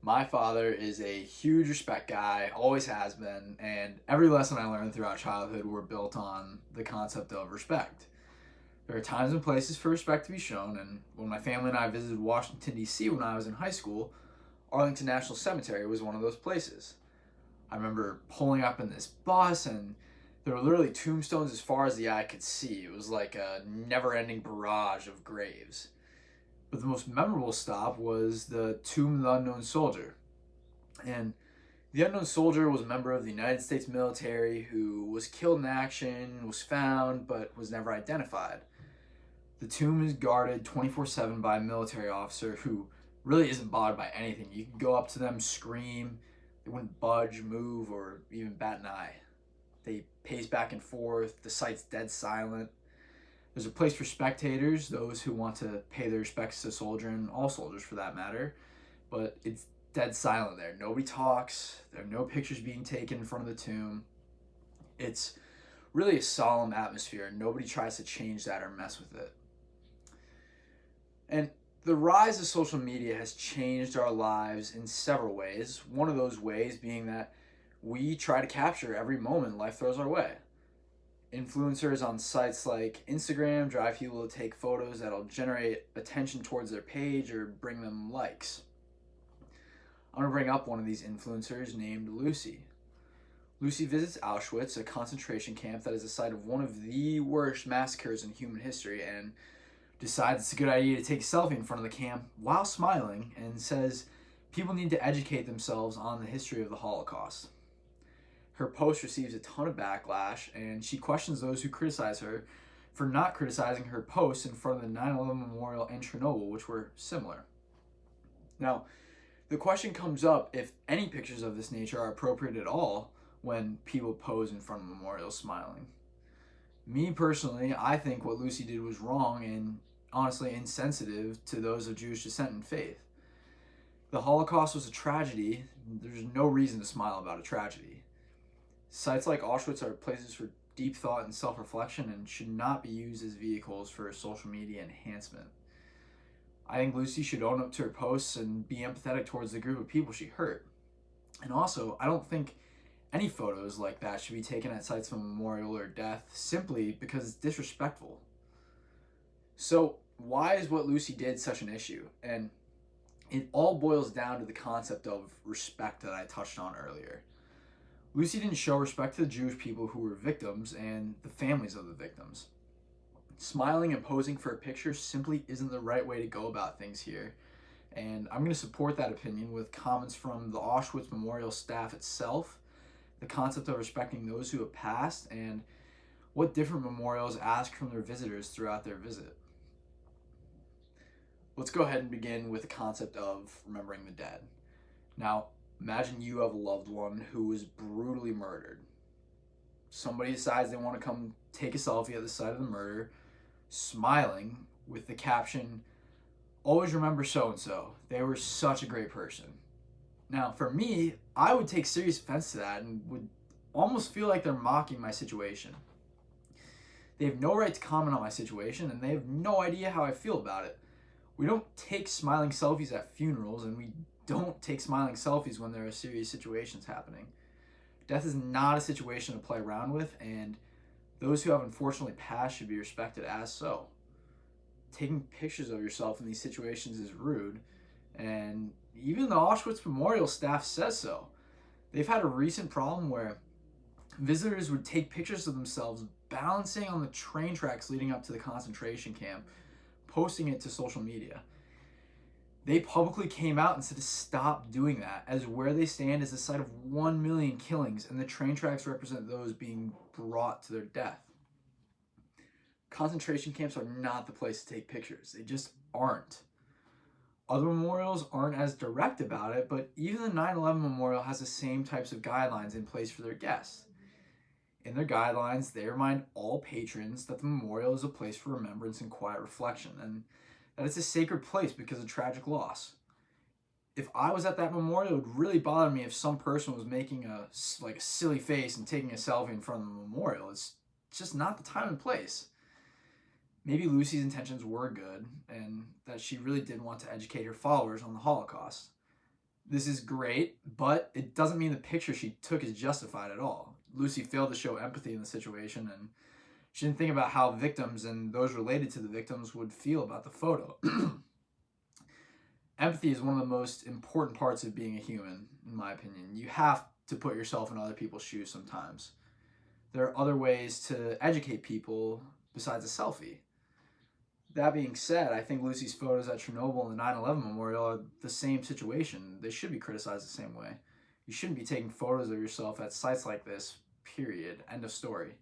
My father is a huge respect guy, always has been, and every lesson I learned throughout childhood were built on the concept of respect. There are times and places for respect to be shown, and when my family and I visited Washington, D.C. when I was in high school, Arlington National Cemetery was one of those places. I remember pulling up in this bus, and there were literally tombstones as far as the eye could see. It was like a never ending barrage of graves. But the most memorable stop was the Tomb of the Unknown Soldier. And the unknown soldier was a member of the United States military who was killed in action, was found, but was never identified. The tomb is guarded 24/7 by a military officer who really isn't bothered by anything. You can go up to them, scream, they wouldn't budge, move, or even bat an eye. They pace back and forth, the site's dead silent. There's a place for spectators, those who want to pay their respects to the soldier, and all soldiers for that matter, but it's dead silent there. Nobody talks, there are no pictures being taken in front of the tomb. It's really a solemn atmosphere. Nobody tries to change that or mess with it. And the rise of social media has changed our lives in several ways. One of those ways being that we try to capture every moment life throws our way. Influencers on sites like Instagram drive people to take photos that'll generate attention towards their page or bring them likes. I'm going to bring up one of these influencers named Lucy. Lucy visits Auschwitz, a concentration camp that is the site of one of the worst massacres in human history, and decides it's a good idea to take a selfie in front of the camp while smiling and says people need to educate themselves on the history of the Holocaust. Her post receives a ton of backlash, and she questions those who criticize her for not criticizing her posts in front of the 9/11 memorial in Chernobyl, which were similar. Now, the question comes up if any pictures of this nature are appropriate at all when people pose in front of memorials smiling. Me personally, I think what Lucy did was wrong and honestly insensitive to those of Jewish descent and faith. The Holocaust was a tragedy. There's no reason to smile about a tragedy. Sites like Auschwitz are places for deep thought and self reflection and should not be used as vehicles for social media enhancement. I think Lucy should own up to her posts and be empathetic towards the group of people she hurt. And also, I don't think any photos like that should be taken at sites of memorial or death simply because it's disrespectful. So, why is what Lucy did such an issue? And it all boils down to the concept of respect that I touched on earlier. Lucy didn't show respect to the Jewish people who were victims and the families of the victims. Smiling and posing for a picture simply isn't the right way to go about things here. And I'm going to support that opinion with comments from the Auschwitz Memorial staff itself, the concept of respecting those who have passed, and what different memorials ask from their visitors throughout their visit. Let's go ahead and begin with the concept of remembering the dead. Now, imagine you have a loved one who was brutally murdered. Somebody decides they want to come take a selfie at the site of the murder, smiling with the caption, "Always remember so and so. They were such a great person." Now, for me, I would take serious offense to that and would almost feel like they're mocking my situation. They have no right to comment on my situation, and they have no idea how I feel about it. We don't take smiling selfies at funerals, and we don't take smiling selfies when there are serious situations happening. Death is not a situation to play around with, and those who have unfortunately passed should be respected as so. Taking pictures of yourself in these situations is rude, and even the Auschwitz Memorial staff says so. They've had a recent problem where visitors would take pictures of themselves balancing on the train tracks leading up to the concentration camp, posting it to social media. They publicly came out and said to stop doing that, as where they stand is the site of 1 million killings, and the train tracks represent those being brought to their death. Concentration camps are not the place to take pictures. They just aren't. Other memorials aren't as direct about it, but even the 9/11 memorial has the same types of guidelines in place for their guests. In their guidelines, they remind all patrons that the memorial is a place for remembrance and quiet reflection, and that it's a sacred place because of tragic loss. If I was at that memorial, it would really bother me if some person was making a silly face and taking a selfie in front of the memorial. It's just not the time and place. Maybe Lucy's intentions were good and that she really did want to educate her followers on the Holocaust. This is great, but it doesn't mean the picture she took is justified at all. Lucy failed to show empathy in the situation, and she didn't think about how victims and those related to the victims would feel about the photo. Empathy is one of the most important parts of being a human, in my opinion. You have to put yourself in other people's shoes sometimes. There are other ways to educate people besides a selfie. That being said, I think Lucy's photos at Chernobyl and the 9/11 memorial are the same situation. They should be criticized the same way. You shouldn't be taking photos of yourself at sites like this, period. End of story.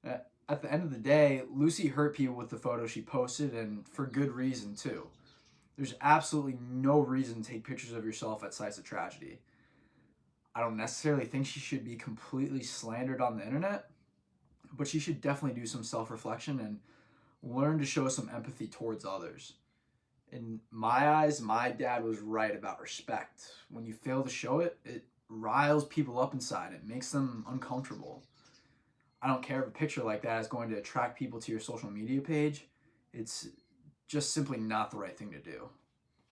At the end of the day, Lucy hurt people with the photo she posted, and for good reason, too. There's absolutely no reason to take pictures of yourself at sites of tragedy. I don't necessarily think she should be completely slandered on the internet, but she should definitely do some self-reflection and learn to show some empathy towards others. In my eyes, my dad was right about respect. When you fail to show it, it riles people up inside. It makes them uncomfortable. I don't care if a picture like that is going to attract people to your social media page. It's just simply not the right thing to do.